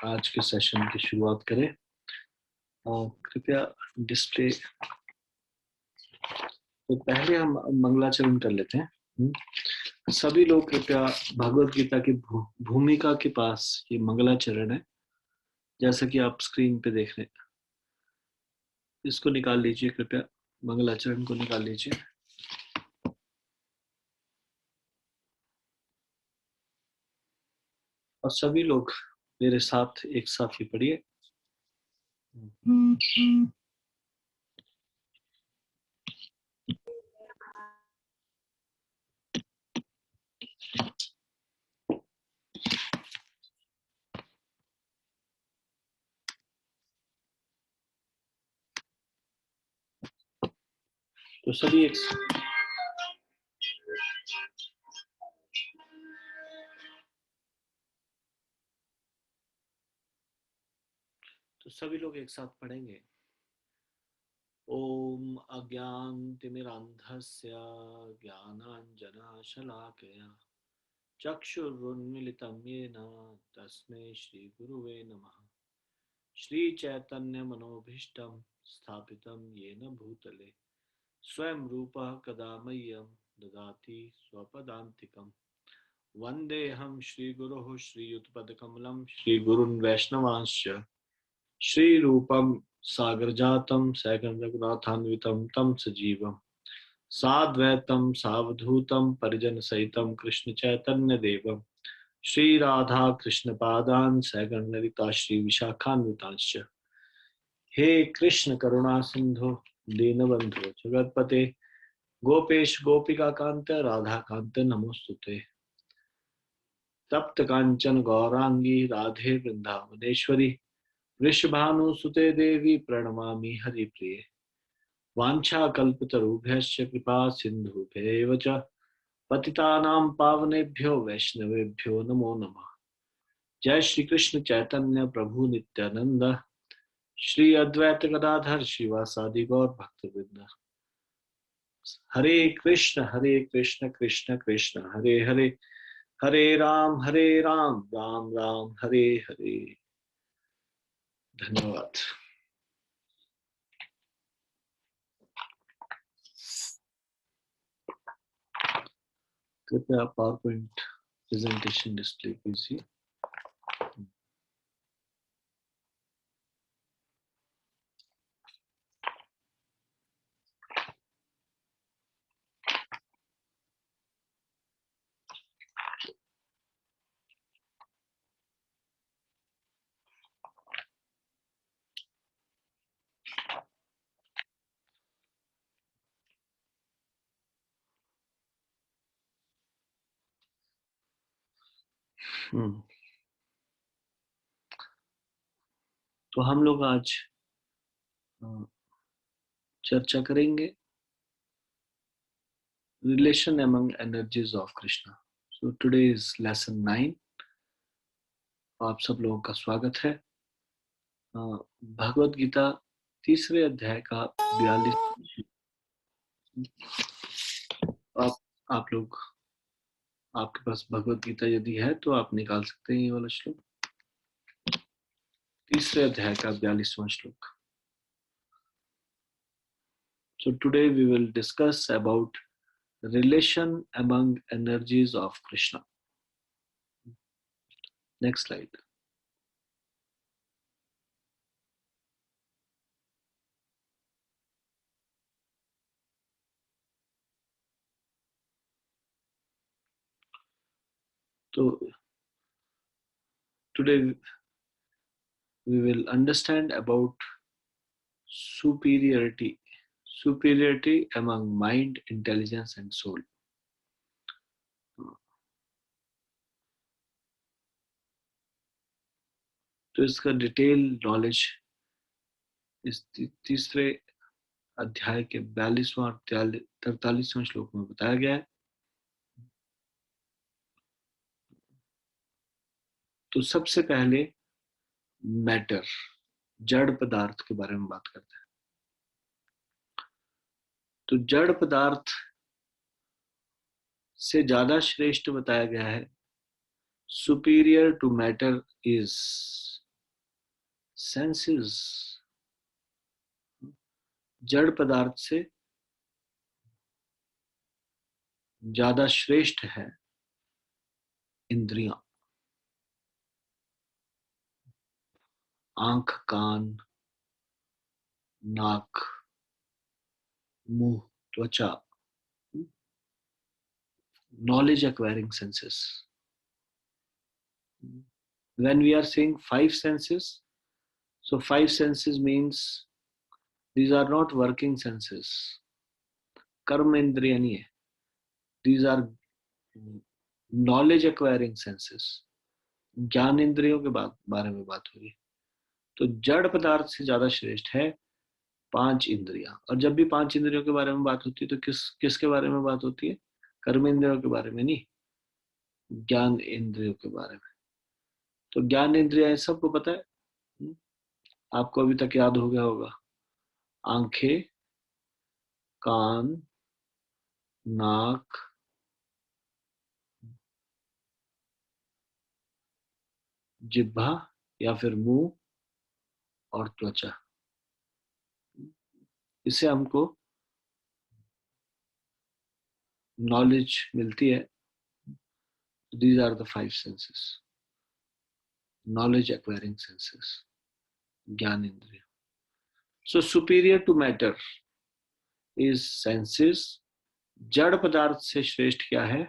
आज के सेशन की शुरुआत करें। कृपया डिस्प्ले तो पहले हम मंगलाचरण कर लेते हैं। सभी लोग कृपया भगवत गीता की भूमिका के पास ये मंगलाचरण है, जैसा कि आप स्क्रीन पे देख रहे हैं। इसको निकाल लीजिए, कृपया मंगलाचरण को निकाल लीजिए। और सभी लोग मेरे साथ एक साथ ही पढ़िए। तो सभी एक साथ पढ़ेंगे। ओम अज्ञानतिमिरान्धस्य ज्ञानाञ्जनशलाकया चक्षुरुन्मीलितं येन तस्मै श्रीगुरुवे नमः। श्रीचैतन्यमनोभीष्टं स्थापितं येन भूतले स्वयं रूपः कदा मह्यं ददाति स्वपदान्तिकम्। वन्देऽहं श्रीगुरोः श्रीयुतपदकमलं श्रीगुरून् वैष्णवांश्च श्रीरूपं सागरजातं सैगं तं सजीवं साद्वैतं सावधूतं परिजनसहितं कृष्णचैतन्यदेवं श्रीराधा कृष्णपादान् सैगं श्रीविशाखान्वितांश्च। हे कृष्ण करुणा सिंधु दीनबंधु जगतपते गोपेश गोपिकाकांत राधाकांत नमोस्तुते। तप्त कांचन गौरांगी राधे वृंदावनेश्वरी वृषभानुसुते देवी प्रणमामि हरिप्रिये। वाञ्छाकल्पतरुभ्यश्च कृपा सिन्धुभ्यैव च पतितानां पावनेभ्यो वैष्णवेभ्यो नमो नमः। जय श्री कृष्ण चैतन्य प्रभु नित्यानंद श्री अद्वैत गदाधर श्रीवासादि गौर भक्तवृंद। हरे कृष्ण कृष्ण कृष्ण हरे हरे, हरे राम राम राम हरे हरे। धन्यवाद। कृपया पावर पॉइंट प्रेजेंटेशन डिस्प्ले कीजिए। तो हम लोग आज चर्चा करेंगे relation among energies of Krishna. So today is lesson 9। आप सब लोगों का स्वागत है। भगवत गीता तीसरे अध्याय का 42। आप लोग, आपके पास भगवत गीता यदि है तो आप निकाल सकते हैं ये वाला श्लोक, तीसरे अध्याय का 42वां श्लोक। So today we will discuss about relation among energies of Krishna. Next slide. So today we will understand about superiority among mind, intelligence and soul. तो इसका डिटेल नॉलेज इस तीसरे अध्याय के 42वां 43वां श्लोक में बताया गया है। तो सबसे पहले मैटर, जड़ पदार्थ के बारे में बात करते हैं। तो जड़ पदार्थ से ज्यादा श्रेष्ठ बताया गया है, superior to matter is senses जड़ पदार्थ से ज्यादा श्रेष्ठ है इंद्रियां। आंख, कान, नाक, मुंह, त्वचा, knowledge acquiring senses. When we are saying five senses, so five senses means these are not working senses. कर्म इंद्रिय नहीं है, these are knowledge acquiring senses. ज्ञान इंद्रियों के बारे में बात हो रही है। तो जड़ पदार्थ से ज्यादा श्रेष्ठ है पांच इंद्रियां। और जब भी पांच इंद्रियों के बारे में बात होती है तो किसके बारे में बात होती है? कर्म इंद्रियों के बारे में नहीं, ज्ञान इंद्रियों के बारे में। तो ज्ञान इंद्रियां सबको पता है, आपको अभी तक याद हो गया होगा। आंखें, कान, नाक, जिह्वा या फिर मुंह और त्वचा। इससे हमको नॉलेज मिलती है। These are the five senses, knowledge acquiring senses, ज्ञान इंद्रिय। So superior to matter is senses. जड़ पदार्थ से श्रेष्ठ क्या है?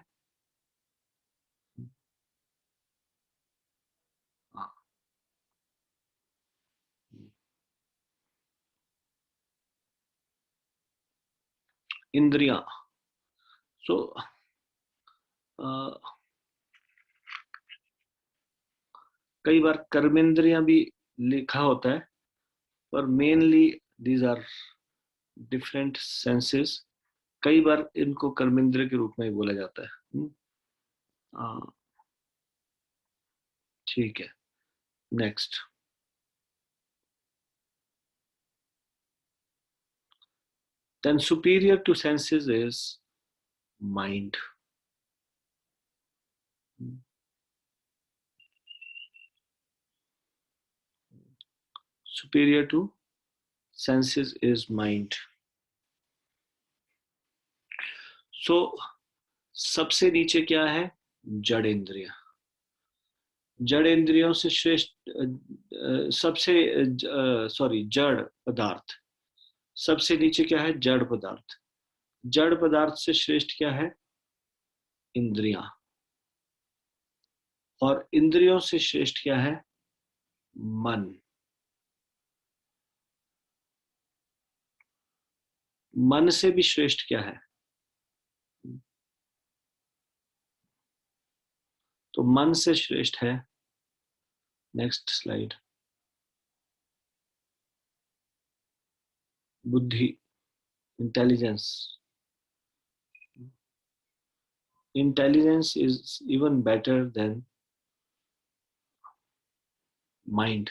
इंद्रियां। सो कई बार कर्मेंद्रियां भी लिखा होता है, पर mainly these are different senses. कई बार इनको कर्मेंद्रिय के रूप में ही बोला जाता है। ठीक है, next. Then superior to senses is mind. superior to senses is mind. So सबसे नीचे क्या है? जड़ इंद्रिया। जड़ इंद्रियों से श्रेष्ठ सबसे जड़ पदार्थ। सबसे नीचे क्या है? जड़ पदार्थ। जड़ पदार्थ से श्रेष्ठ क्या है? इंद्रियां। और इंद्रियों से श्रेष्ठ क्या है? मन। मन से भी श्रेष्ठ क्या है? तो मन से श्रेष्ठ है, नेक्स्ट स्लाइड, बुद्धि, intelligence. Intelligence is even better than mind.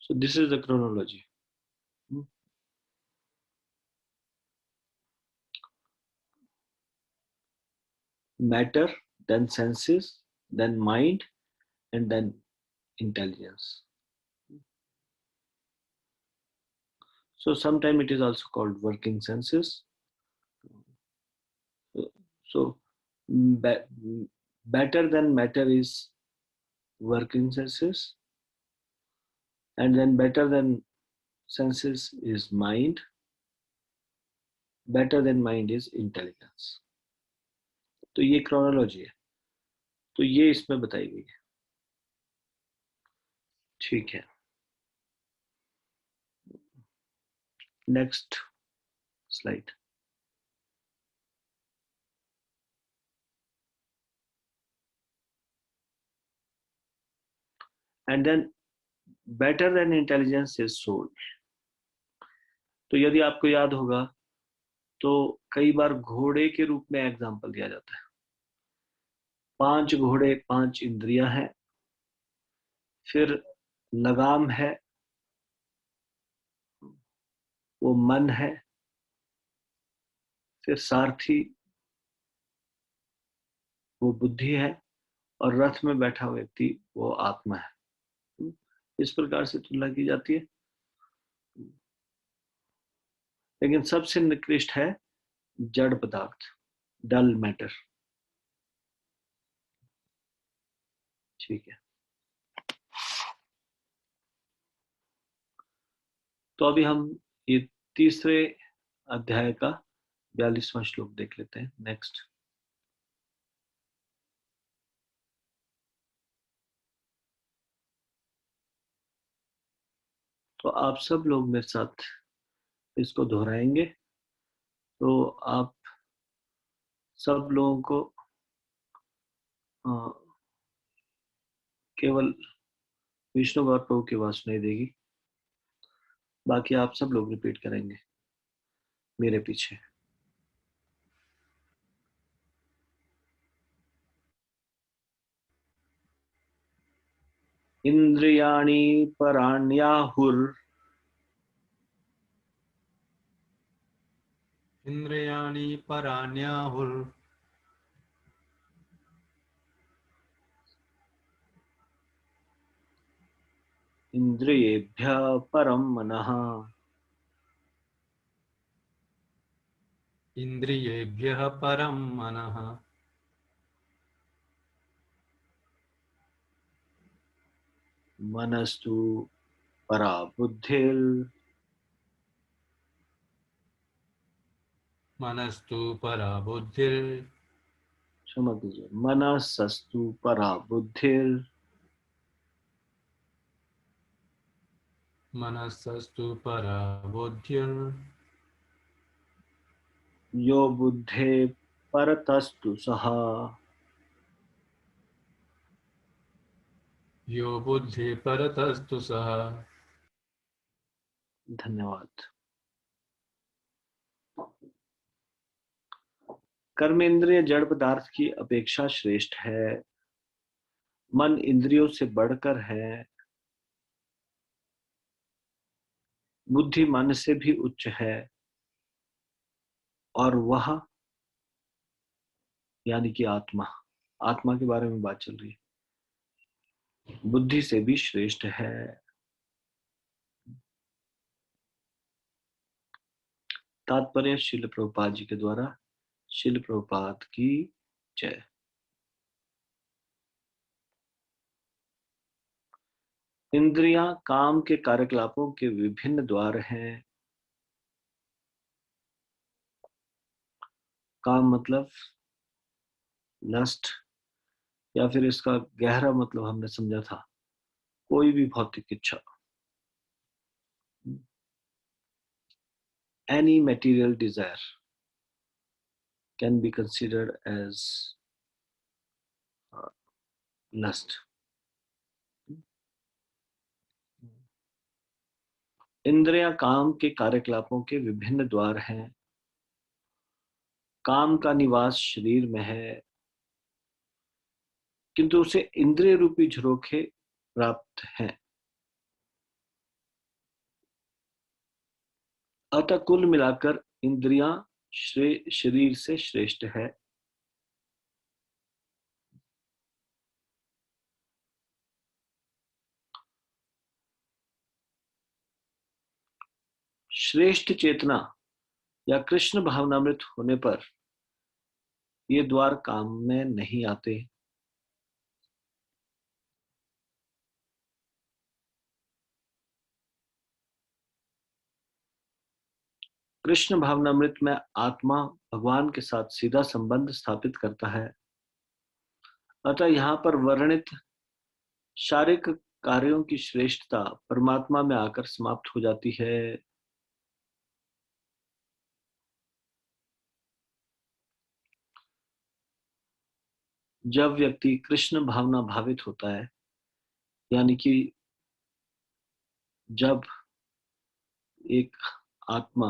So this is the chronology. Matter, then senses, then mind, and then intelligence. So sometimes it is also called working senses. So better than matter is working senses, and then better than senses is mind, better than mind is intelligence. तो ये chronology है, तो ये इसमें बताई गई है। ठीक है, next slide. And then better than intelligence is soul. तो यदि आपको याद होगा तो कई बार घोड़े के रूप में एग्जाम्पल दिया जाता है। 5 घोड़े, 5 इंद्रियां हैं, फिर लगाम है, वो मन है, फिर सारथी वो बुद्धि है, और रथ में बैठा व्यक्ति वो आत्मा है। इस प्रकार से तुलना की जाती है। लेकिन सबसे निकृष्ट है जड़ पदार्थ, डल मैटर। ठीक है, तो अभी हम ये तीसरे अध्याय का 42वां श्लोक देख लेते हैं। नेक्स्ट। तो आप सब लोग मेरे साथ इसको दोहराएंगे। तो आप सब लोगों को अ, केवल विष्णु गौर प्रभु की आवाज सुनाई देगी, बाकी आप सब लोग रिपीट करेंगे मेरे पीछे। इंद्रियाणि पराण्याहुर इंद्रियाणि पराण्याहुर् इंद्रियेभ्यः परं मनः। इन्द्रियेभ्यः परं मनः। मनस्तु परा बुद्धिर्। मनस्तु परा बुद्धिर्। क्षमा कीजिए, मनसस्तु परा बुद्धिर्। मनसस्तु परा बुद्धिर्। यो बुद्धे परतस्तु सः। यो बुद्धि परतस्तु सः। धन्यवाद। कर्मेंद्रिय जड़ पदार्थ की अपेक्षा श्रेष्ठ है। मन इंद्रियों से बढ़कर है। बुद्धि मन से भी उच्च है, और वह यानी कि आत्मा, आत्मा के बारे में बात चल रही है, बुद्धि से भी श्रेष्ठ है। तात्पर्य शिल प्रभुपाद जी के द्वारा। शिल प्रभुपाद की जय। इंद्रियां काम के कार्यकलापों के विभिन्न द्वार हैं। काम मतलब लस्ट, या फिर इसका गहरा मतलब हमने समझा था कोई भी भौतिक इच्छा। Any material desire can be considered as lust. इंद्रियां काम के कार्यकलापों के विभिन्न द्वार हैं। काम का निवास शरीर में है, किंतु उसे इंद्रिय रूपी झरोखे प्राप्त हैं। अतः कुल मिलाकर इंद्रियां शरीर से श्रेष्ठ है। श्रेष्ठ चेतना या कृष्ण भावनामृत होने पर ये द्वार काम में नहीं आते। कृष्ण भावनामृत में आत्मा भगवान के साथ सीधा संबंध स्थापित करता है। अतः यहाँ पर वर्णित शारीरिक कार्यों की श्रेष्ठता परमात्मा में आकर समाप्त हो जाती है। जब व्यक्ति कृष्ण भावना भावित होता है, यानी कि जब एक आत्मा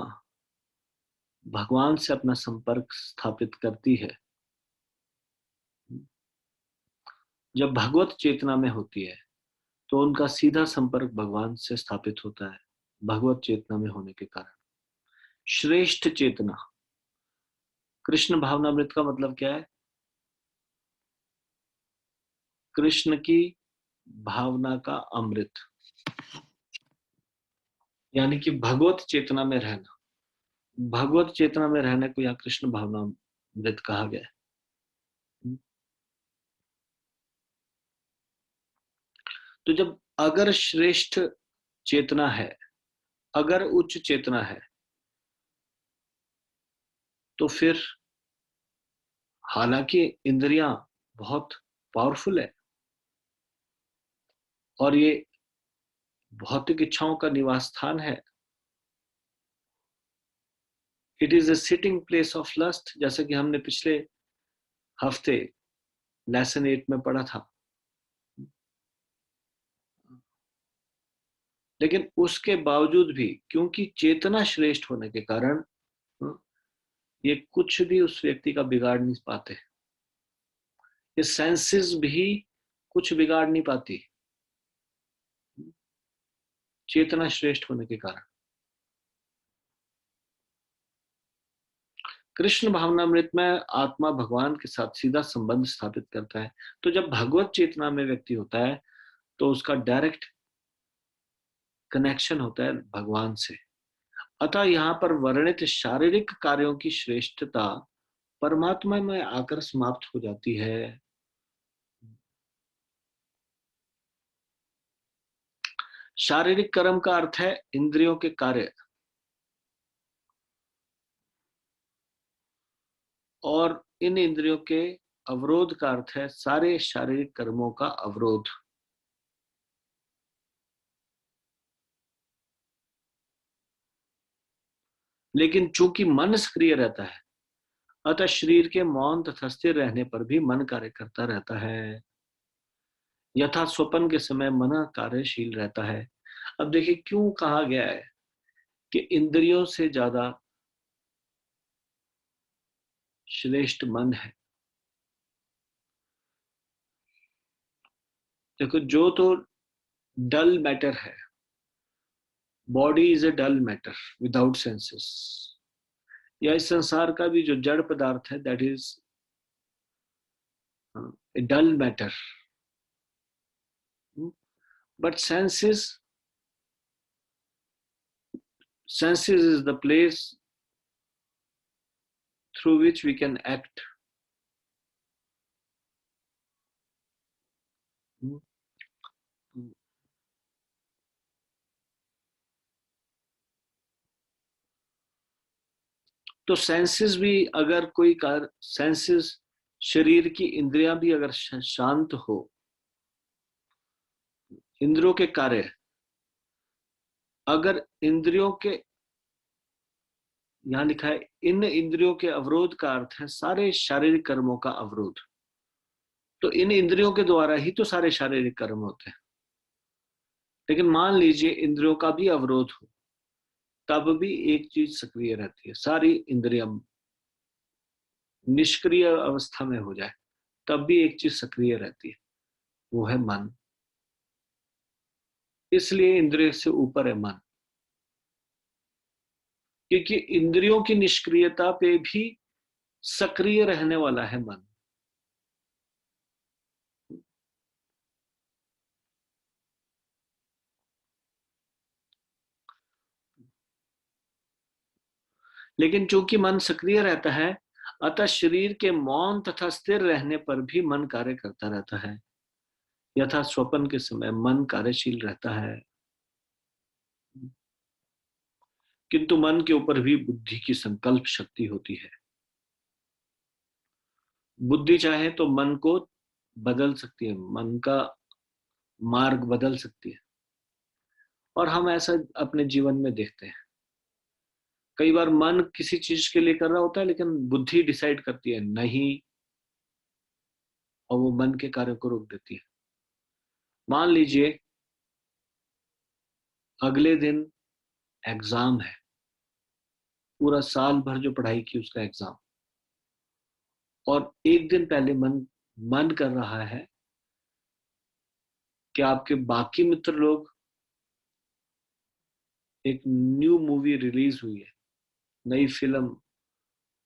भगवान से अपना संपर्क स्थापित करती है, जब भगवत चेतना में होती है, तो उनका सीधा संपर्क भगवान से स्थापित होता है, भगवत चेतना में होने के कारण। श्रेष्ठ चेतना। कृष्ण भावनामृत का मतलब क्या है? कृष्ण की भावना का अमृत, यानी कि भगवत चेतना में रहना। भगवत चेतना में रहने को यहाँ कृष्ण भावनामृत कहा गया है। तो जब अगर श्रेष्ठ चेतना है, अगर उच्च चेतना है, तो फिर हालांकि इंद्रियां बहुत पावरफुल है और ये भौतिक इच्छाओं का निवास स्थान है, it is a sitting place of lust, जैसे कि हमने पिछले हफ्ते लेसन 8 में पढ़ा था। लेकिन उसके बावजूद भी क्योंकि चेतना श्रेष्ठ होने के कारण ये कुछ भी उस व्यक्ति का बिगाड़ नहीं पाते, ये सेंसेस भी कुछ बिगाड़ नहीं पाती, चेतना श्रेष्ठ होने के कारण। कृष्ण भावनामृत में आत्मा भगवान के साथ सीधा संबंध स्थापित करता है। तो जब भगवत चेतना में व्यक्ति होता है तो उसका डायरेक्ट कनेक्शन होता है भगवान से। अतः यहाँ पर वर्णित शारीरिक कार्यों की श्रेष्ठता परमात्मा में आकर समाप्त हो जाती है। शारीरिक कर्म का अर्थ है इंद्रियों के कार्य, और इन इंद्रियों के अवरोध का अर्थ है सारे शारीरिक कर्मों का अवरोध। लेकिन चूंकि मन सक्रिय रहता है, अतः शरीर के मौन तथा स्थिर रहने पर भी मन कार्य करता रहता है। यथा स्वप्न के समय मन कार्यशील रहता है। अब देखिए क्यों कहा गया है कि इंद्रियों से ज्यादा श्रेष्ठ मन है। देखो जो तो डल मैटर है, body is a dull matter without senses, या इस संसार का भी जो जड़ पदार्थ है that is a dull matter, but senses is the place through which we can act. तो सेंसेस भी अगर कोई कार सेंसेस, शरीर की इंद्रियां भी अगर शांत हो, इंद्रियों के कार्य, अगर इंद्रियों के, यहां लिखा है इन इंद्रियों के अवरोध का अर्थ है सारे शारीरिक कर्मों का अवरोध। तो इन इंद्रियों के द्वारा ही तो सारे शारीरिक कर्म होते हैं। लेकिन मान लीजिए इंद्रियों का भी अवरोध हो, तब भी एक चीज सक्रिय रहती है, सारी इंद्रियां निष्क्रिय अवस्था में हो जाए तब भी एक चीज सक्रिय रहती है, वो है मन। इसलिए इंद्रिय से ऊपर है मन, क्योंकि इंद्रियों की निष्क्रियता पे भी सक्रिय रहने वाला है मन। लेकिन चूंकि मन सक्रिय रहता है, अतः शरीर के मौन तथा स्थिर रहने पर भी मन कार्य करता रहता है। यथा स्वप्न के समय मन कार्यशील रहता है, किंतु मन के ऊपर भी बुद्धि की संकल्प शक्ति होती है। बुद्धि चाहे तो मन को बदल सकती है, मन का मार्ग बदल सकती है, और हम ऐसा अपने जीवन में देखते हैं। कई बार मन किसी चीज के लिए कर रहा होता है लेकिन बुद्धि डिसाइड करती है नहीं, और वो मन के कार्य को रोक देती है। मान लीजिए अगले दिन एग्जाम है, पूरा साल भर जो पढ़ाई की उसका एग्जाम, और एक दिन पहले मन मन कर रहा है कि आपके बाकी मित्र लोग, एक न्यू मूवी रिलीज हुई है नई फिल्म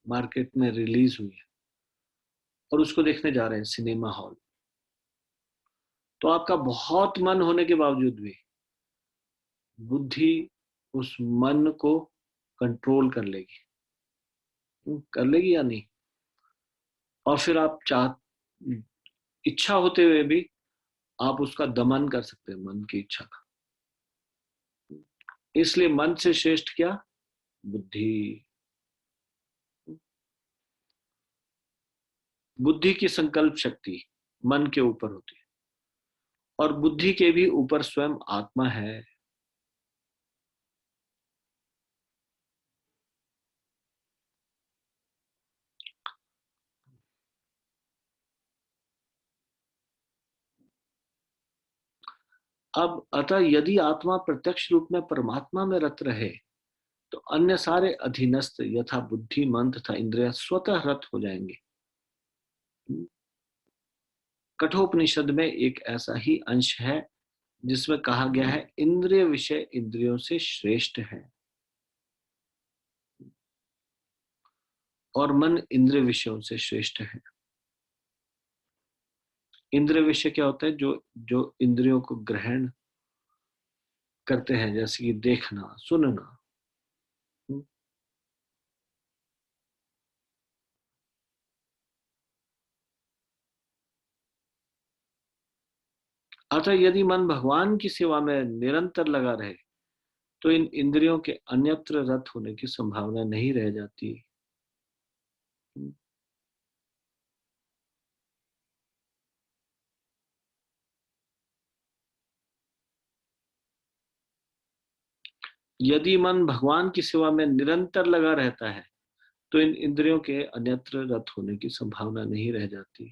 मार्केट में रिलीज हुई है और उसको देखने जा रहे हैं सिनेमा हॉल, तो आपका बहुत मन होने के बावजूद भी बुद्धि उस मन को कंट्रोल कर लेगी, कर लेगी या नहीं। और फिर आप इच्छा होते हुए भी आप उसका दमन कर सकते हैं, मन की इच्छा का। इसलिए मन से श्रेष्ठ क्या? बुद्धि। बुद्धि की संकल्प शक्ति मन के ऊपर होती है और बुद्धि के भी ऊपर स्वयं आत्मा है। अब अतः यदि आत्मा प्रत्यक्ष रूप में परमात्मा में रत रहे तो अन्य सारे अधीनस्थ यथा बुद्धि, मन तथा इंद्रिय स्वतः रत हो जाएंगे। कठोपनिषद में एक ऐसा ही अंश है जिसमें कहा गया है इंद्रिय विषय इंद्रियों से श्रेष्ठ है और मन इंद्रिय विषयों से श्रेष्ठ है। इंद्रिय विषय क्या होता है? जो जो इंद्रियों को ग्रहण करते हैं, जैसे कि देखना, सुनना। अतः यदि मन भगवान की सेवा में निरंतर लगा रहे तो इन इंद्रियों के अन्यत्र रत होने की संभावना नहीं रह जाती। यदि मन भगवान की सेवा में निरंतर लगा रहता है तो इन इंद्रियों के अन्यत्र रत होने की संभावना नहीं रह जाती।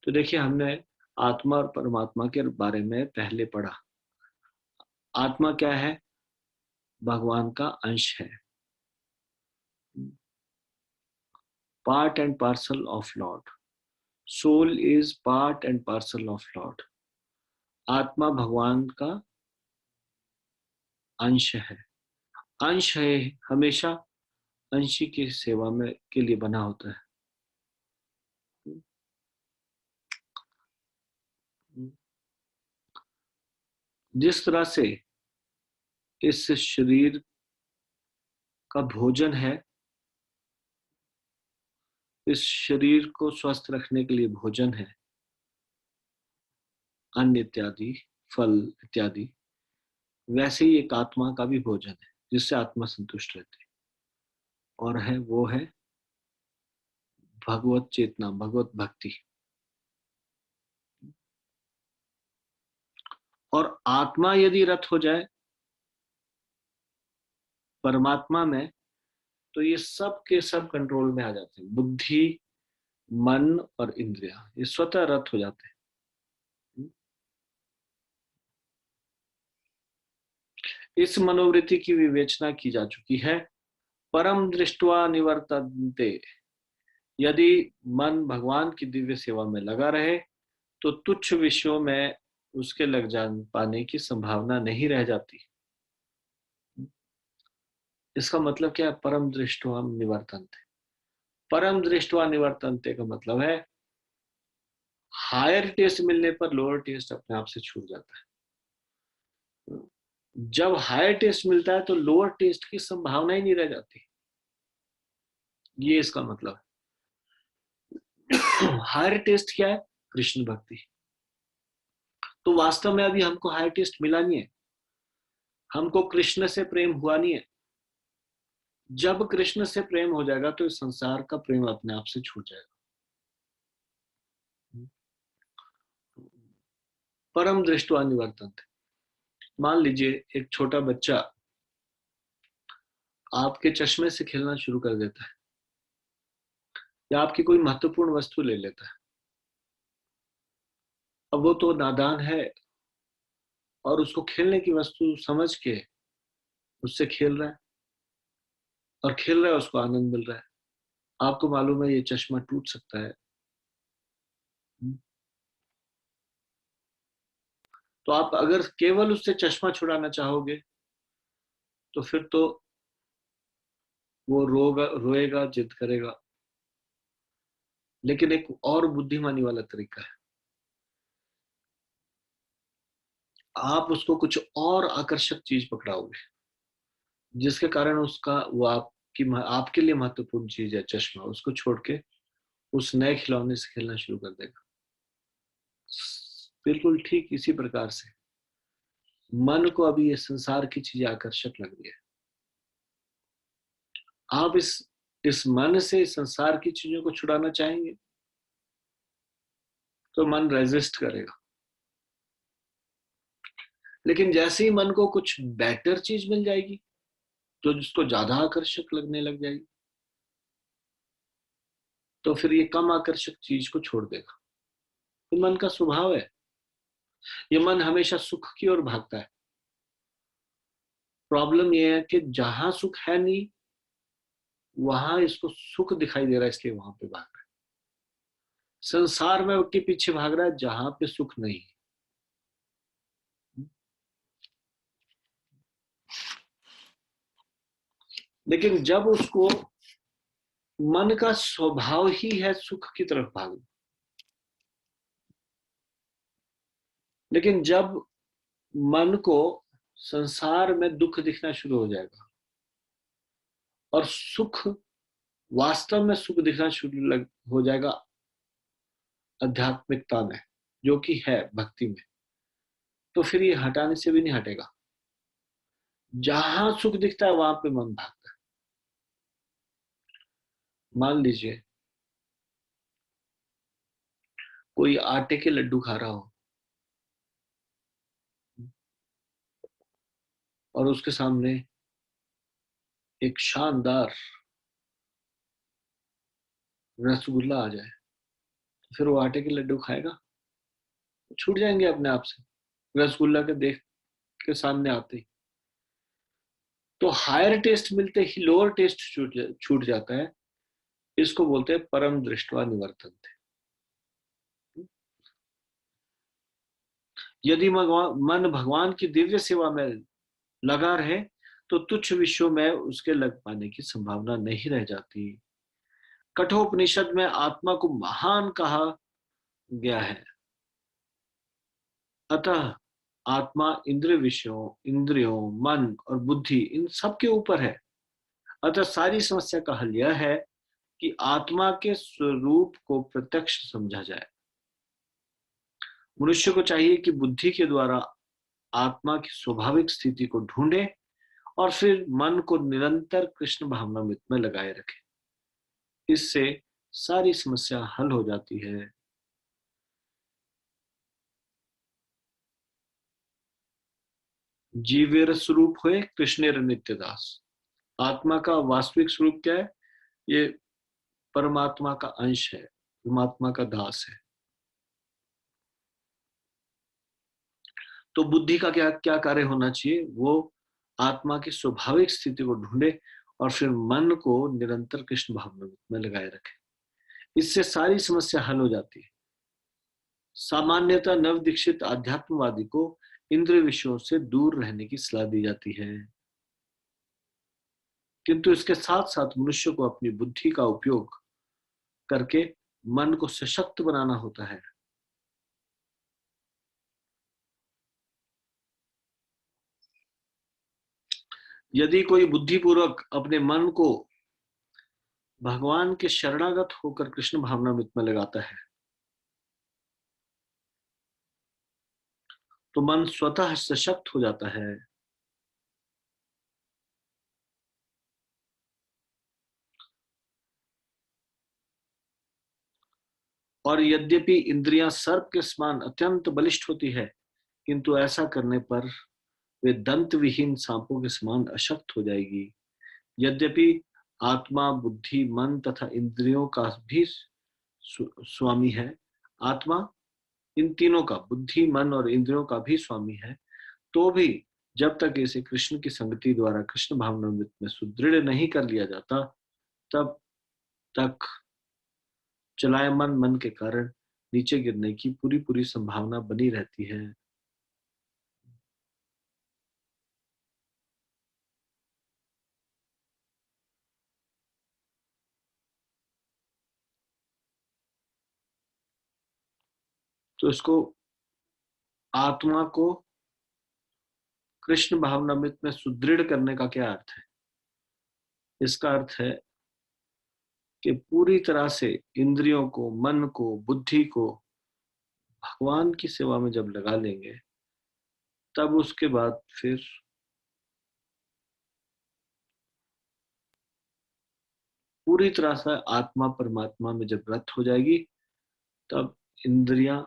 तो देखिए, हमने आत्मा और परमात्मा के बारे में पहले पढ़ा। आत्मा क्या है? भगवान का अंश है, part and parcel of lord. Soul is part and parcel of lord. आत्मा भगवान का अंश है। अंश है हमेशा अंशी की सेवा में के लिए बना होता है। जिस तरह से इस शरीर का भोजन है, इस शरीर को स्वस्थ रखने के लिए भोजन है, अन्न इत्यादि, फल इत्यादि, वैसे ही एक आत्मा का भी भोजन है जिससे आत्मा संतुष्ट रहती है, और है वो है भगवत चेतना, भगवत भक्ति। और आत्मा यदि रत हो जाए परमात्मा में तो ये सब के सब कंट्रोल में आ जाते हैं। बुद्धि, मन और इंद्रिया ये स्वतः रत हो जाते हैं। इस मनोवृत्ति की विवेचना की जा चुकी है। परम दृष्टवा निवर्तन्ते। यदि मन भगवान की दिव्य सेवा में लगा रहे तो तुच्छ विषयों में उसके लग जान पाने की संभावना नहीं रह जाती। इसका मतलब क्या है? परम दृष्टवा निवर्तन्ते। परम दृष्टवा निवर्तन्ते का मतलब है हायर टेस्ट मिलने पर लोअर टेस्ट अपने आप से छूट जाता है। जब हायर टेस्ट मिलता है तो लोअर टेस्ट की संभावना ही नहीं रह जाती। ये इसका मतलब है। हायर टेस्ट क्या है? कृष्ण भक्ति। तो वास्तव में अभी हमको हायर टेस्ट मिला नहीं है, हमको कृष्ण से प्रेम हुआ नहीं है। जब कृष्ण से प्रेम हो जाएगा तो इस संसार का प्रेम अपने आप से छूट जाएगा। परम दृष्टवा निवर्तन्ते। मान लीजिए एक छोटा बच्चा आपके चश्मे से खेलना शुरू कर देता है या आपकी कोई महत्वपूर्ण वस्तु ले लेता है। अब वो तो नादान है और उसको खेलने की वस्तु समझ के उससे खेल रहा है और खेल रहा है, उसको आनंद मिल रहा है। आपको मालूम है ये चश्मा टूट सकता है। तो आप अगर केवल उससे चश्मा छुड़ाना चाहोगे तो फिर तो वो रोएगा, जिद करेगा। लेकिन एक और बुद्धिमानी वाला तरीका है, आप उसको कुछ और आकर्षक चीज पकड़ाओगे जिसके कारण उसका वो आपके लिए महत्वपूर्ण चीज है चश्मा, उसको छोड़ के उस नए खिलौने से खेलना शुरू कर देगा। बिल्कुल ठीक इसी प्रकार से मन को अभी ये संसार की चीजें आकर्षक लग रही है, आप इस मन से इस संसार की चीजों को छुड़ाना चाहेंगे तो मन रेजिस्ट करेगा। लेकिन जैसे ही मन को कुछ बेटर चीज मिल जाएगी तो जिसको ज्यादा आकर्षक लगने लग जाएगी, तो फिर ये कम आकर्षक चीज को छोड़ देगा। तो मन का स्वभाव है, ये मन हमेशा सुख की ओर भागता है। प्रॉब्लम ये है कि जहां सुख है नहीं वहां इसको सुख दिखाई दे रहा है, इसलिए वहां पे भाग रहा है। संसार में के पीछे भाग रहा है जहां पे सुख नहीं है। लेकिन जब उसको मन का स्वभाव ही है सुख की तरफ भागना, लेकिन जब मन को संसार में दुख दिखना शुरू हो जाएगा और सुख वास्तव में सुख दिखना शुरू हो जाएगा आध्यात्मिकता में, जो कि है भक्ति में, तो फिर ये हटाने से भी नहीं हटेगा। जहां सुख दिखता है वहां पे मन भागता है। मान लीजिए कोई आटे के लड्डू खा रहा हो और उसके सामने एक शानदार रसगुल्ला आ जाए, तो फिर वो आटे के लड्डू खाएगा? छूट जाएंगे अपने आप से रसगुल्ला के देख के सामने आते ही। तो हायर टेस्ट मिलते ही लोअर टेस्ट छूट जाता है। इसको बोलते हैं परम दृष्टवा निवर्तन थे। यदि मन भगवान की दिव्य सेवा में लगा रहे तो तुच्छ विषयों में उसके लग पाने की संभावना नहीं रह जाती। कठोपनिषद में आत्मा को महान कहा गया है, अतः आत्मा इंद्रिय विषयों, इंद्रियों, मन और बुद्धि इन सब के ऊपर है। अतः सारी समस्या का हल यह है कि आत्मा के स्वरूप को प्रत्यक्ष समझा जाए। मनुष्य को चाहिए कि बुद्धि के द्वारा आत्मा की स्वाभाविक स्थिति को ढूंढे और फिर मन को निरंतर कृष्ण भावनामृत में लगाए रखे। इससे सारी समस्या हल हो जाती है। जीवेर स्वरूप हुए कृष्णेर नित्यदास। आत्मा का वास्तविक स्वरूप क्या है? ये परमात्मा का अंश है, परमात्मा का दास है। तो बुद्धि का क्या क्या कार्य होना चाहिए? वो आत्मा की स्वाभाविक स्थिति को ढूंढे और फिर मन को निरंतर कृष्ण भावना में लगाए रखे। इससे सारी समस्या हल हो जाती है। सामान्यतः नव दीक्षित आध्यात्मवादी को इंद्रिय विषयों से दूर रहने की सलाह दी जाती है, किंतु इसके साथ साथ मनुष्य को अपनी बुद्धि का उपयोग करके मन को सशक्त बनाना होता है। यदि कोई बुद्धिपूर्वक अपने मन को भगवान के शरणागत होकर कृष्ण भावनामृत में लगाता है तो मन स्वतः सशक्त हो जाता है। और यद्यपि इंद्रियां सर्प के समान अत्यंत बलिष्ठ होती है, किंतु ऐसा करने पर वे दंत विहीन सांपों के समान अशक्त हो जाएगी। यद्यपि आत्मा, बुद्धि, मन तथा इंद्रियों का भी स्वामी है, आत्मा इन तीनों का, बुद्धि, मन और इंद्रियों का भी स्वामी है, तो भी जब तक इसे कृष्ण की संगति द्वारा कृष्ण भावनामृत में सुदृढ़ नहीं कर लिया जाता, तब तक चलायमान मन के कारण नीचे गिरने की पूरी पूरी संभावना बनी रहती है। तो इसको आत्मा को कृष्ण भावनामृत में सुदृढ़ करने का क्या अर्थ है? इसका अर्थ है कि पूरी तरह से इंद्रियों को, मन को, बुद्धि को भगवान की सेवा में जब लगा लेंगे, तब उसके बाद फिर पूरी तरह से आत्मा परमात्मा में जब रत हो जाएगी, तब इंद्रियां,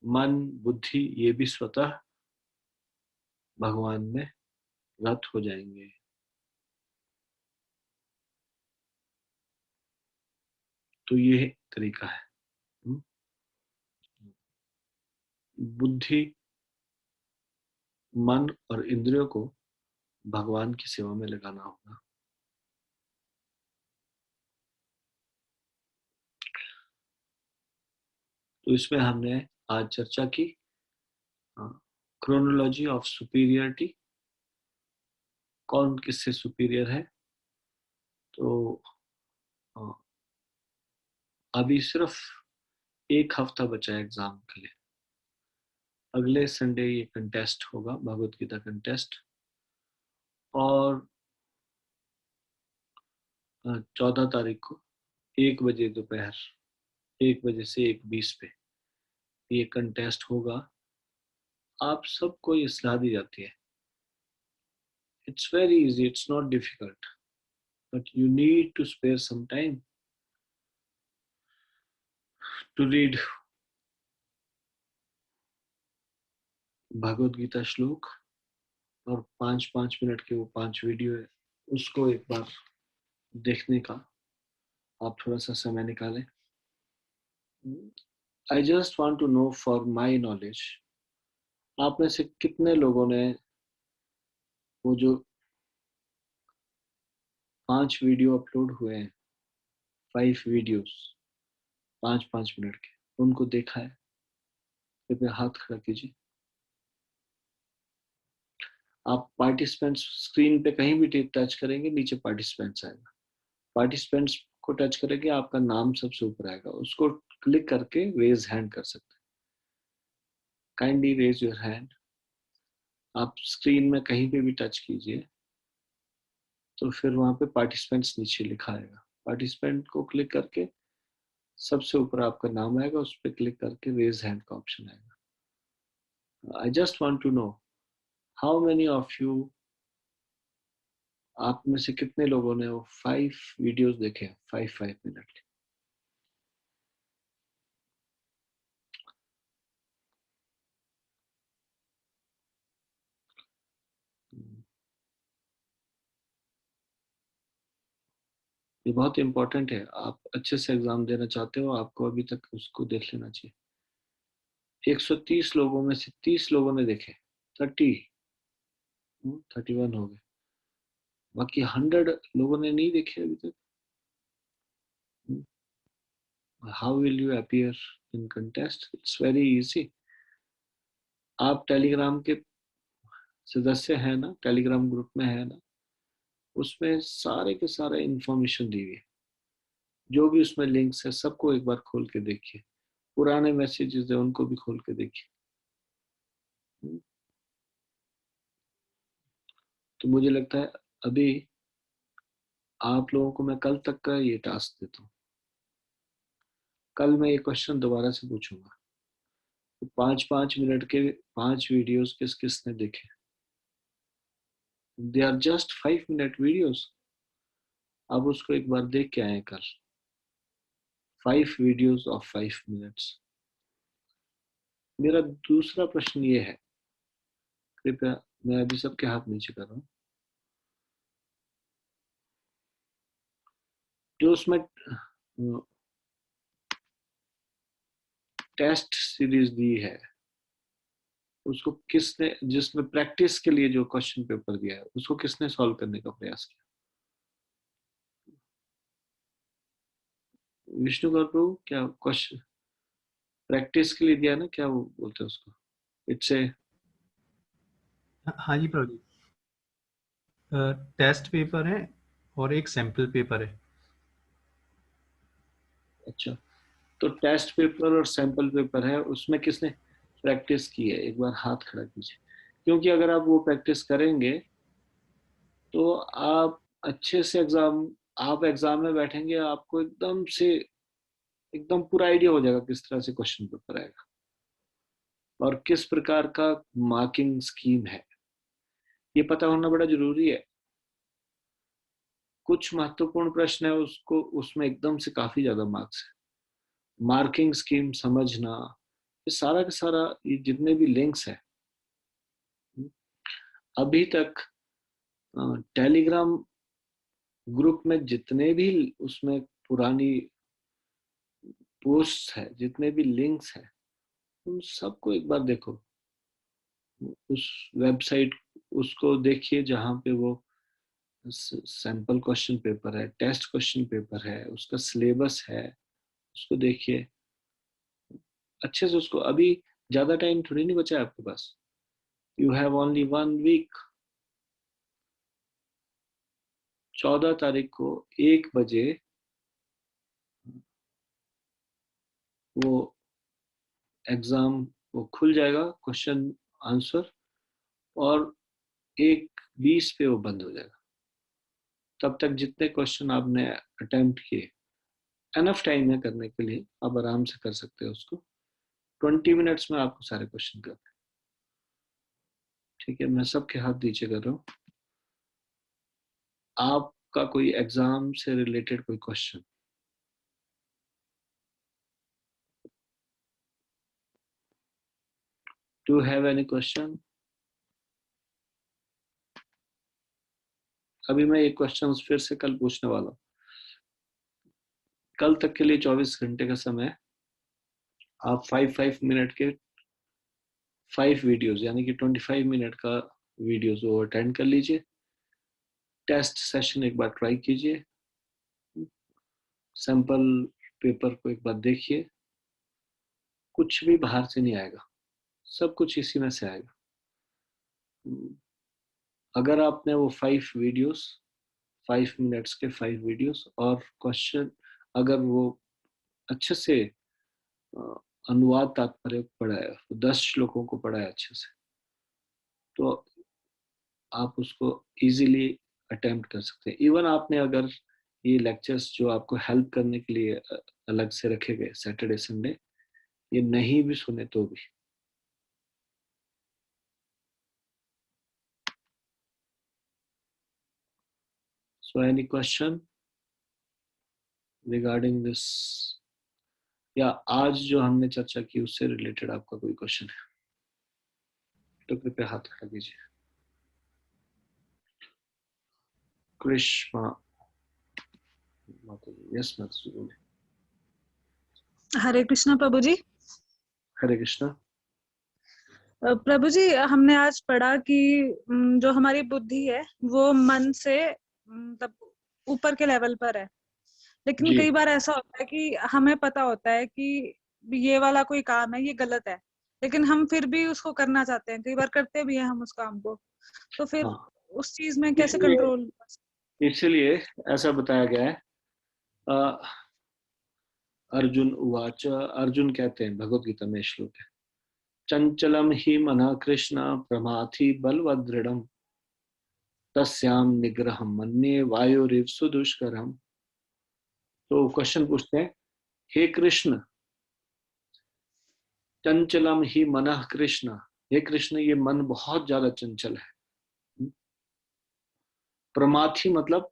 मन, बुद्धि ये भी स्वतः भगवान में रत हो जाएंगे। तो ये तरीका है। बुद्धि, मन और इंद्रियों को भगवान की सेवा में लगाना होगा। तो इसमें हमने आज चर्चा की क्रोनोलॉजी ऑफ सुपीरियरिटी, कौन किससे सुपीरियर है। तो अभी सिर्फ एक हफ्ता बचा है एग्जाम के लिए। अगले संडे ये कंटेस्ट होगा, भगवत गीता कंटेस्ट, और 14 तारीख को 1 बजे दोपहर 1 बजे से 1:20 पे ये कंटेस्ट होगा। आप सबको ये सलाह दी जाती है, it's very easy, it's not difficult, but you need to spare some time to read Bhagavad Gita श्लोक, और 5-5 मिनट के वो 5 वीडियो है, उसको एक बार देखने का आप थोड़ा सा समय निकालें। I just want to know for my knowledge, आप में से कितने लोगों ने वो जो 5 वीडियो अपलोड हुए हैं, 5 वीडियोस 5-5 मिनट के, उनको देखा है? कृपया हाथ खड़ा कीजिए। आप पार्टिसिपेंट्स स्क्रीन पे कहीं भी टच करेंगे, नीचे पार्टिसिपेंट्स आएगा, पार्टिसिपेंट्स को टच करेंगे, आपका नाम सबसे ऊपर आएगा, उसको क्लिक करके रेज हैंड कर सकते हैं। Kindly raise your hand. आप स्क्रीन में कहीं पे भी टच कीजिए, तो फिर वहां पे पार्टिसिपेंट्स नीचे लिखा आएगा, पार्टिसिपेंट को क्लिक करके सबसे ऊपर आपका नाम आएगा, उस पर क्लिक करके रेज हैंड का ऑप्शन आएगा। I just want to know how many of you, आप में से कितने लोगों ने वो 5 वीडियोस देखे, 5-5 मिनट के? ये बहुत इंपॉर्टेंट है, आप अच्छे से एग्जाम देना चाहते हो, आपको अभी तक उसको देख लेना चाहिए। 130 लोगों में से 30 लोगों ने देखे, 31 हो गए, बाकी 100 लोगों ने नहीं देखे अभी तक। How will you appear in contest? It's very easy. आप टेलीग्राम के सदस्य हैं ना, टेलीग्राम ग्रुप में है ना, उसमें सारे के सारे इंफॉर्मेशन दी हुई है, जो भी उसमें लिंक्स है सबको एक बार खोल के देखिए, पुराने मैसेजेस है उनको भी खोल के देखिए। तो मुझे लगता है अभी आप लोगों को मैं कल तक का ये टास्क देता हूँ, कल मैं ये क्वेश्चन दोबारा से पूछूंगा, तो 5-5 मिनट के 5 वीडियोस किस किसने देखे? They are just 5 minute videos, आप उसको एक बार देख के आए कल, 5 वीडियोस ऑफ 5 मिनट्स। मेरा दूसरा प्रश्न ये है, कृपया, मैं अभी सबके हाथ नीचे कर रहा हूँ, जो उसमें टेस्ट सीरीज दी है, उसको किसने, जिसमें प्रैक्टिस के लिए जो क्वेश्चन पेपर दिया है, उसको किसने सॉल्व करने का प्रयास किया? विष्णु गौर प्रभु, क्या क्वेश्चन प्रैक्टिस के लिए दिया ना, क्या वो बोलते हैं उसको, इट्स ए, हाँ जी प्रभु जी, टेस्ट पेपर है और एक सैंपल पेपर है। अच्छा, तो टेस्ट पेपर और सैंपल पेपर है, उसमें किसने प्रैक्टिस की है? एक बार हाथ खड़ा कीजिए। क्योंकि अगर आप वो प्रैक्टिस करेंगे तो आप अच्छे से आप एग्जाम में बैठेंगे, आपको एकदम पूरा आइडिया हो जाएगा किस तरह से क्वेश्चन पेपर आएगा और किस प्रकार का मार्किंग स्कीम है, ये पता होना बड़ा जरूरी है। कुछ महत्वपूर्ण प्रश्न है, उसको उसमें एकदम से काफी ज्यादा मार्क्स है। मार्किंग स्कीम समझना, ये सारा का सारा, ये जितने भी लिंक्स है, अभी तक टेलीग्राम ग्रुप में जितने भी उसमें पुरानी पोस्ट है, जितने भी लिंक्स है, उन सबको एक बार देखो। उस वेबसाइट उसको देखिए जहाँ पे वो सैंपल क्वेश्चन पेपर है, टेस्ट क्वेश्चन पेपर है, उसका सिलेबस है, उसको देखिए अच्छे से। उसको अभी ज्यादा टाइम थोड़ी नहीं बचा है आपके पास। You have only 1 week. 14 तारीख को 1 बजे वो एग्जाम वो खुल जाएगा, क्वेश्चन आंसर, और 1:20 पे वो बंद हो जाएगा। तब तक जितने क्वेश्चन आपने अटेम्प्ट किए, एनफ टाइम है करने के लिए, आप आराम से कर सकते हो उसको। 20 मिनट्स में आपको सारे क्वेश्चन करने हैं। ठीक है, मैं सबके हाथ नीचे कर रहा हूँ। आपका कोई एग्जाम से रिलेटेड कोई question? Do have any question? अभी मैं ये क्वेश्चन फिर से कल पूछने वाला हूँ। कल तक के लिए 24 घंटे का समय है। आप 5 मिनट के 5 वीडियोस, यानी कि 25 मिनट का वीडियोस वो अटेंड कर लीजिए। टेस्ट सेशन एक बार ट्राई कीजिए, सैंपल पेपर को एक बार देखिए। कुछ भी बाहर से नहीं आएगा, सब कुछ इसी में से आएगा। अगर आपने वो 5 वीडियोस, 5 मिनट्स के 5 वीडियोस और क्वेश्चन, अगर वो अच्छे से अनुवाद तात्पर्य पढ़ा है, 10 श्लोकों को पढ़ा है अच्छे से, तो आप उसको इजीली अटेम्प्ट कर सकते हैं। इवन आपने अगर ये लेक्चर्स जो आपको हेल्प करने के लिए अलग से रखे गए सैटरडे संडे, ये नहीं भी सुने तो भी। So any question regarding this, या आज जो हमने चर्चा की उससे रिलेटेड आपका कोई क्वेश्चन है तो कृपया हाथ खड़ा कीजिए। कृष्णा माता जी, यस माता जी बोलिए। हरे कृष्णा प्रभु जी। हरे कृष्णा। प्रभु जी, हमने आज पढ़ा कि जो हमारी बुद्धि है वो मन से मतलब ऊपर के लेवल पर है, लेकिन जी कई बार ऐसा होता है कि हमें पता होता है कि ये वाला कोई काम है, ये गलत है, लेकिन हम फिर भी उसको करना चाहते हैं, कई बार करते भी हैं हम उस काम को। तो फिर हाँ, उस चीज में कैसे कंट्रोल? इसलिए ऐसा बताया गया है। अर्जुन उवाच, अर्जुन कहते हैं भगवत गीता में श्लोक है, चंचलम ही मना कृष्ण प्रमाथि बलवदृढ़ तस्याम निग्रहम मन्ये वायुरिव सुदुष्करम। तो क्वेश्चन पूछते हैं, हे कृष्ण, चंचलम ही मनः कृष्ण, हे कृष्ण ये मन बहुत ज्यादा चंचल है। प्रमाथि मतलब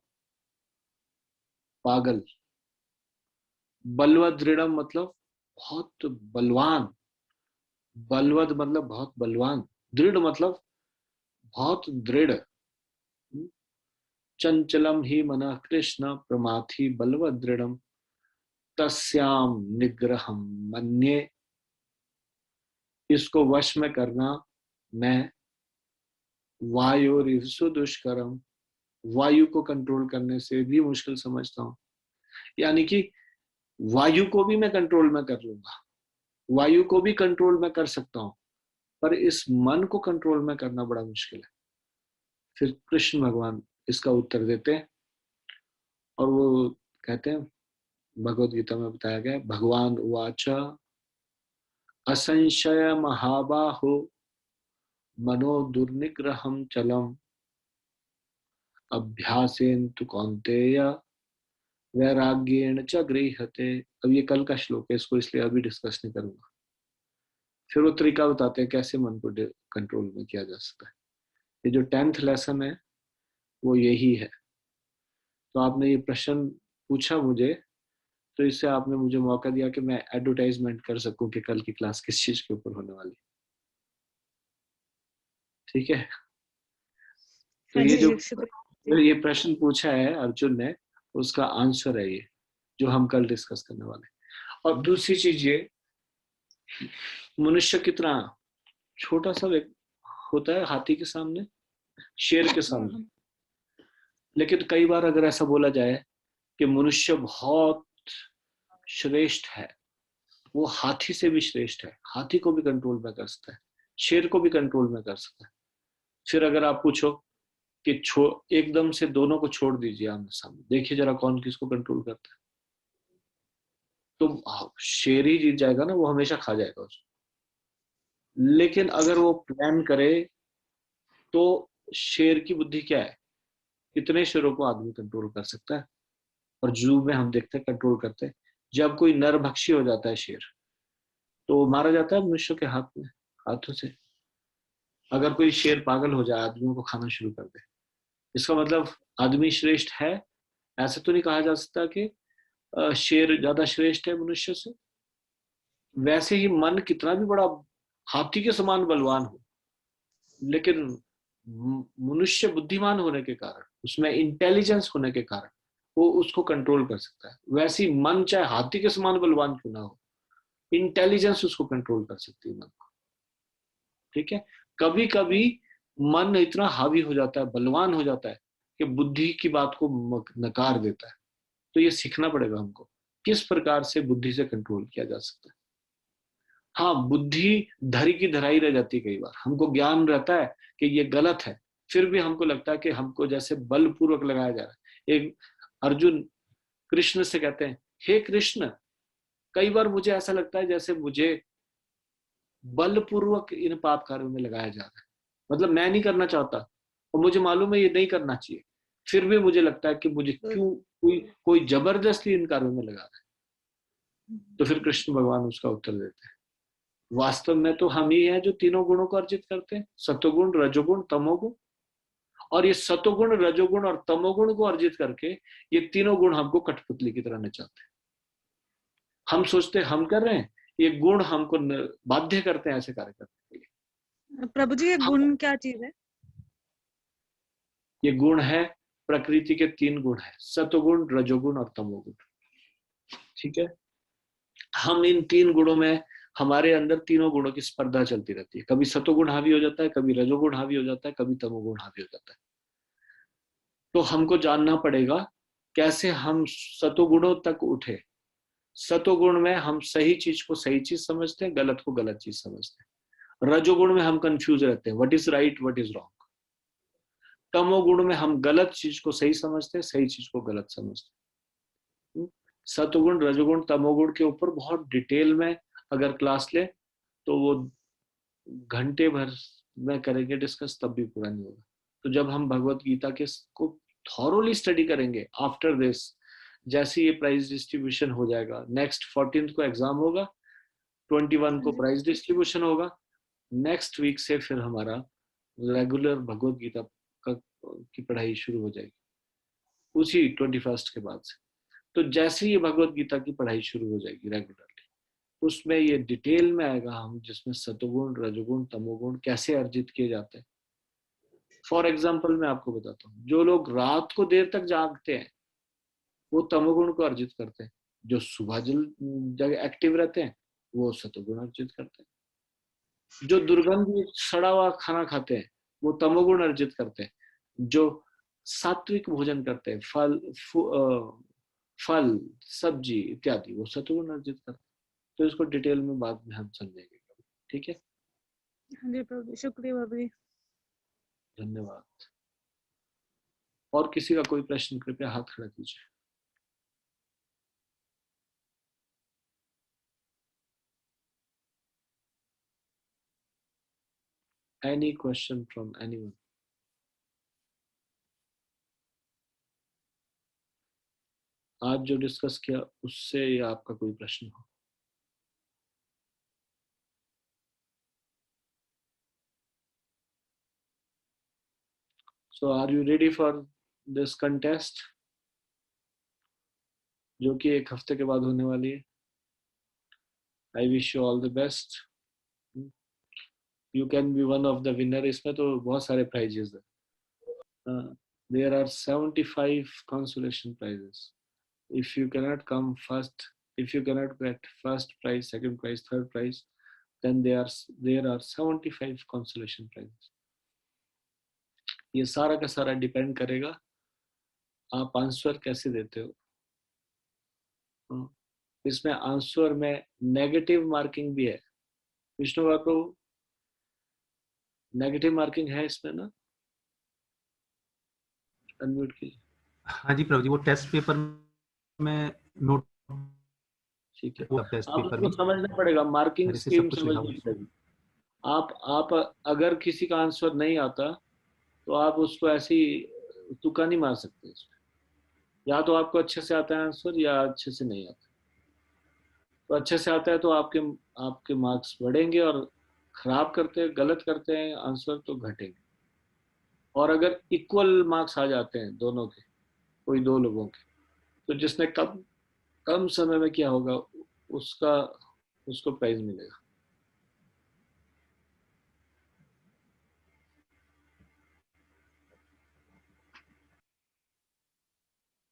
पागल, बलवदृढ़ मतलब बहुत बलवान, बलवद मतलब बहुत बलवान, दृढ़ मतलब बहुत दृढ़। चंचलम ही मनः कृष्ण प्रमाथि बलवदृढ़ तस्याम निग्रहम मन्ये, इसको वश में करना मैं वायुरिव दुष्करम, वायु को कंट्रोल करने से भी मुश्किल समझता हूँ। यानी कि वायु को भी मैं कंट्रोल में कर लूंगा, वायु को भी कंट्रोल में कर सकता हूँ, पर इस मन को कंट्रोल में करना बड़ा मुश्किल है। फिर कृष्ण भगवान इसका उत्तर देते हैं और वो कहते हैं, भगवत गीता में बताया गया, भगवान उवाच असंशय महाबाहो मनो दुर्निग्रहं चलम अभ्यासेन तु कौन्तेय वैराग्येण च गृह्यते। अब ये कल का श्लोक है, इसको इसलिए अभी डिस्कस नहीं करूंगा। फिर वो तरीका बताते हैं कैसे मन को कंट्रोल में किया जा सकता है। ये जो 10th लेसन है वो यही है। तो आपने ये प्रश्न पूछा मुझे, तो इससे आपने मुझे मौका दिया कि मैं एडवर्टाइजमेंट कर सकूं कि कल की क्लास किस चीज के ऊपर होने वाली। ठीक है, तो हाँ ये जो जी, शुक्रिया। ये प्रश्न पूछा है अर्जुन ने, उसका आंसर है ये जो हम कल डिस्कस करने वाले हैं। और दूसरी चीज ये, मनुष्य कितना छोटा सा होता है हाथी के सामने, शेर के सामने। लेकिन कई बार अगर ऐसा बोला जाए कि मनुष्य बहुत श्रेष्ठ है, वो हाथी से भी श्रेष्ठ है, हाथी को भी कंट्रोल में कर सकता है, शेर को भी कंट्रोल में कर सकता है। फिर अगर आप पूछो कि एकदम से दोनों को छोड़ दीजिए आमने सामने, देखिए जरा कौन किसको कंट्रोल करता है। तो शेर ही जीत जाएगा ना, वो हमेशा खा जाएगा उसको। लेकिन अगर वो प्लान करे तो शेर की बुद्धि क्या है, कितने शेरों को आदमी कंट्रोल कर सकता है। और जू में हम देखते हैं कंट्रोल करते हैं। जब कोई नरभक्षी हो जाता है शेर, तो मारा जाता है मनुष्य के हाथों से। अगर कोई शेर पागल हो जाए, आदमियों को खाना शुरू कर दे, इसका मतलब आदमी श्रेष्ठ है। ऐसे तो नहीं कहा जा सकता कि शेर ज्यादा श्रेष्ठ है मनुष्य से। वैसे ही मन कितना भी बड़ा हाथी के समान बलवान हो, लेकिन मनुष्य बुद्धिमान होने के कारण, उसमें इंटेलिजेंस होने के कारण वो उसको कंट्रोल कर सकता है। वैसे ही मन चाहे हाथी के समान बलवान क्यों ना हो, इंटेलिजेंस उसको कंट्रोल कर सकती है मन को। ठीक है, कभी कभी मन इतना हावी हो जाता है, बलवान हो जाता है कि बुद्धि की बात को नकार देता है। तो ये सीखना पड़ेगा हमको, किस प्रकार से बुद्धि से कंट्रोल किया जा सकता है। हाँ, बुद्धि धरी की धराई रह जाती है। कई बार हमको ज्ञान रहता है कि ये गलत है, फिर भी हमको लगता है कि हमको जैसे बलपूर्वक लगाया जा रहा है। एक अर्जुन कृष्ण से कहते हैं, हे कृष्ण, कई बार मुझे ऐसा लगता है जैसे मुझे बलपूर्वक इन पाप कार्यों में लगाया जा रहा है। मतलब मैं नहीं करना चाहता और मुझे मालूम है ये नहीं करना चाहिए, फिर भी मुझे लगता है कि मुझे क्यों कोई जबरदस्ती इन कार्यों में लगा रहा है। तो फिर कृष्ण भगवान उसका उत्तर देते हैं, वास्तव में तो हम ही हैं जो तीनों गुणों को अर्जित करते हैं, सतोगुण, रजोगुण, तमोगुण। और ये सतोगुण, रजोगुण और तमोगुण को अर्जित करके ये तीनों गुण हमको कठपुतली की तरह नचाते हैं। हम सोचते हम कर रहे हैं, ये गुण हमको बाध्य करते हैं ऐसे कार्य करने के लिए। प्रभु जी, ये गुण क्या चीज है? ये गुण है, प्रकृति के 3 गुण है, सतोगुण, रजोगुण और तमोगुण। ठीक है, हम इन 3 गुणों में, हमारे अंदर तीनों गुणों की स्पर्धा चलती रहती है। कभी सतोगुण हावी हो जाता है, कभी रजोगुण हावी हो जाता है, कभी तमोगुण हावी हो जाता है। तो हमको जानना पड़ेगा कैसे हम सतोगुणों तक उठे। सतोगुण में हम सही चीज को सही चीज समझते हैं, गलत को गलत चीज समझते हैं। रजोगुण में हम कंफ्यूज रहते हैं, what is right, what is wrong. तमोगुण में हम गलत चीज को सही समझते हैं, सही चीज को गलत समझते हैं। सतोगुण, रजोगुण, तमोगुण के ऊपर बहुत डिटेल में अगर क्लास ले तो वो घंटे भर में करेंगे डिस्कस, तब भी पूरा नहीं होगा। तो जब हम भगवत गीता के को थॉरोली स्टडी करेंगे आफ्टर दिस, जैसे ये प्राइज डिस्ट्रीब्यूशन हो जाएगा, नेक्स्ट 14th को एग्जाम होगा, 21 को प्राइज डिस्ट्रीब्यूशन होगा, नेक्स्ट वीक से फिर हमारा रेगुलर भगवत गीता की पढ़ाई शुरू हो जाएगी, उसी 21st के बाद से। तो जैसे ही भगवत गीता की पढ़ाई शुरू हो जाएगी रेगुलरली, उसमें ये डिटेल में आएगा हम, जिसमें सतोगुण, रजोगुण, तमोगुण कैसे अर्जित किए जाते हैं। फॉर एग्जाम्पल मैं आपको बताता हूँ, जो लोग रात को देर तक जागते हैं वो तमोगुण को अर्जित करते हैं, जो सुबह जगह एक्टिव रहते हैं वो सतोगुण अर्जित करते हैं। जो दुर्गंध सड़ा हुआ खाना खाते हैं वो तमोगुण अर्जित करते हैं। जो सात्विक भोजन करते हैं, फल सब्जी इत्यादि, वो सतोगुण अर्जित करते हैं। तो इसको डिटेल में बाद में हम समझेंगे। ठीक है, हाँ जी प्रभु जी, शुक्रिया प्रभु जी। धन्यवाद। और किसी का कोई प्रश्न कृपया हाथ खड़ा कीजिए। Any question from anyone? आज जो डिस्कस किया उससे या आपका कोई प्रश्न हो? So are you ready for this contest? जो कि 1 हफ्ते के बाद होने वाली है. I wish you all the best. You can be one of the winner. इसमें तो बहुत सारे prizes हैं. There are 75 consolation prizes. If you cannot come first, if you cannot get first prize, second prize, third prize, then there are 75 consolation prizes. ये सारा का सारा depend करेगा आप आंसर कैसे देते हो. इसमें आंसर में नेगेटिव मार्किंग भी है. विष्णु बाबू, नेगेटिव मार्किंग है इसमें ना? अनम्यूट कीजिए. हाँ जी प्रभु जी, वो टेस्ट पेपर में नोट. ठीक है, वो टेस्ट आप पेपर उसको भी समझना पड़ेगा. मार्किंग मेरे से स्कीम सब कुछ लिखा समझनी हुआ है. पड़ेगी. आप अगर किसी का आंसर नहीं आता तो आप उसको ऐसी तुक्का नहीं मार सकते इसमें. या तो आपको अच्छे से आता है आंसर या अच्छे से नहीं आता. तो अच्छे से आता है तो आपके मार्क्स बढ़ेंगे और खराब करते हैं, गलत करते हैं आंसर तो घटेंगे. और अगर इक्वल मार्क्स आ जाते हैं दोनों के, कोई दो लोगों के, तो जिसने कम समय में किया होगा उसको प्राइज मिलेगा.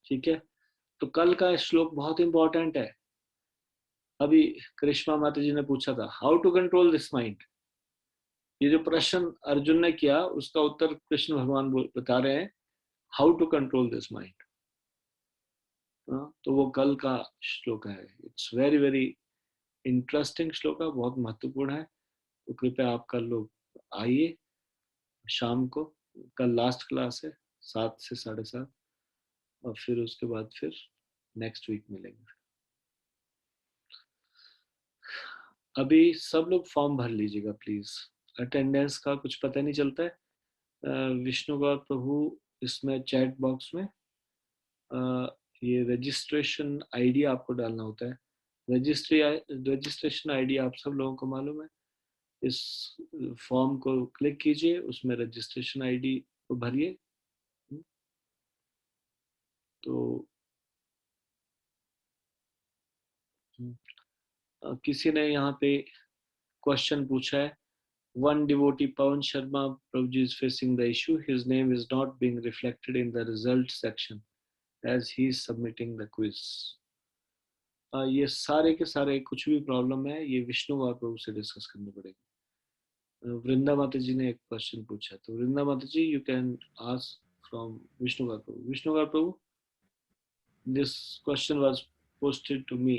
ठीक है, तो कल का श्लोक बहुत इंपॉर्टेंट है. अभी कृष्णा माता जी ने पूछा था how to control this mind. ये जो प्रश्न अर्जुन ने किया उसका उत्तर कृष्ण भगवान बता रहे हैं, how to control this mind. तो वो कल का श्लोक है. इट्स वेरी वेरी इंटरेस्टिंग श्लोक है, बहुत महत्वपूर्ण है. तो कृपया आप कल लोग आइए शाम को. कल लास्ट क्लास है 7 से 7:30 और फिर उसके बाद फिर नेक्स्ट वीक मिलेंगे. अभी सब लोग फॉर्म भर लीजिएगा प्लीज. अटेंडेंस का कुछ पता नहीं चलता है. विष्णु गौर प्रभु इसमें चैट बॉक्स में ये रजिस्ट्रेशन आईडी आपको डालना होता है. रजिस्ट्रेशन आईडी आप सब लोगों को मालूम है. इस फॉर्म को क्लिक कीजिए, उसमें रजिस्ट्रेशन आईडी को भरिए. तो किसी ने यहाँ पे क्वेश्चन पूछा है. One devotee, Pawan Sharma Prabhuji, is facing the issue. His name is not being reflected in the result section as he is submitting the quiz. ये सारे के सारे कुछ भी प्रॉब्लम है ये विष्णु गौर प्रभु से डिस्कस करनी पड़ेगी. वृंदा माता जी ने एक क्वेश्चन पूछा, तो वृंदा माता ji you can ask from Vishnu Gaur Prabhu. Vishnu Gaur Prabhu, this question was posted to me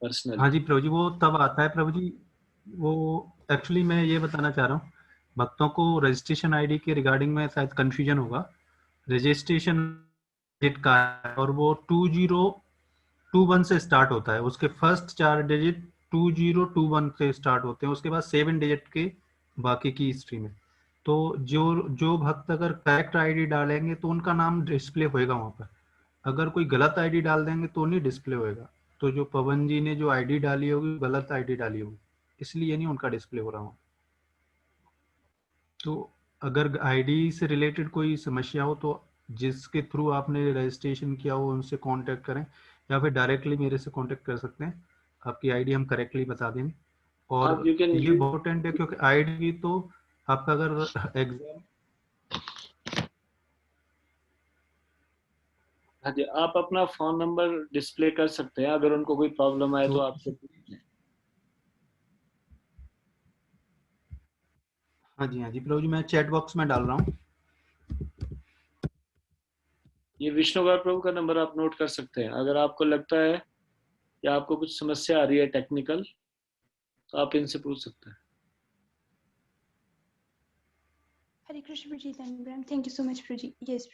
personally. हाँ जी प्रभु जी, वो तब आता है प्रभु जी. वो एक्चुअली मैं ये बताना चाह रहा हूँ, भक्तों को रजिस्ट्रेशन आईडी के रिगार्डिंग में शायद कंफ्यूजन होगा. रजिस्ट्रेशन डिजिट का और वो 2021 से स्टार्ट होता है. उसके फर्स्ट 4 डिजिट 2021 से स्टार्ट होते हैं, उसके बाद 7 डिजिट के बाकी की हिस्ट्री में. तो जो भक्त अगर करेक्ट आईडी डालेंगे तो उनका नाम डिस्प्ले होएगा वहाँ पर. अगर कोई गलत आईडी डाल देंगे तो नहीं डिस्प्ले होएगा. तो जो पवन जी ने जो आईडी डाली होगी गलत आईडी डाली होगी, इसलिए नहीं उनका डिस्प्ले हो रहा हो. तो अगर आईडी से रिलेटेड कोई समस्या हो तो जिसके थ्रू आपने रजिस्ट्रेशन किया हो उनसे कांटेक्ट करें, या फिर डायरेक्टली मेरे से कांटेक्ट कर सकते हैं. आपकी आईडी हम करेक्टली बता देंगे. और you can ये बहुत इंपॉर्टेंट है क्योंकि आईडी तो आपका अगर एग्जाम. हाँ जी, आप अपना फोन नंबर डिस्प्ले कर सकते हैं. अगर उनको कोई प्रॉब्लम आए तो आपसे पूछें. हाँ जी प्रभु जी, मैं चैट बॉक्स में डाल रहा हूँ. ये विष्णु गौर प्रभु का नंबर आप नोट कर सकते हैं. अगर आपको लगता है कि आपको कुछ समस्या आ रही है टेक्निकल, तो आप इनसे पूछ सकते हैं. Hare Krishna Prabhuji, thank you so much Prabhuji. Yes.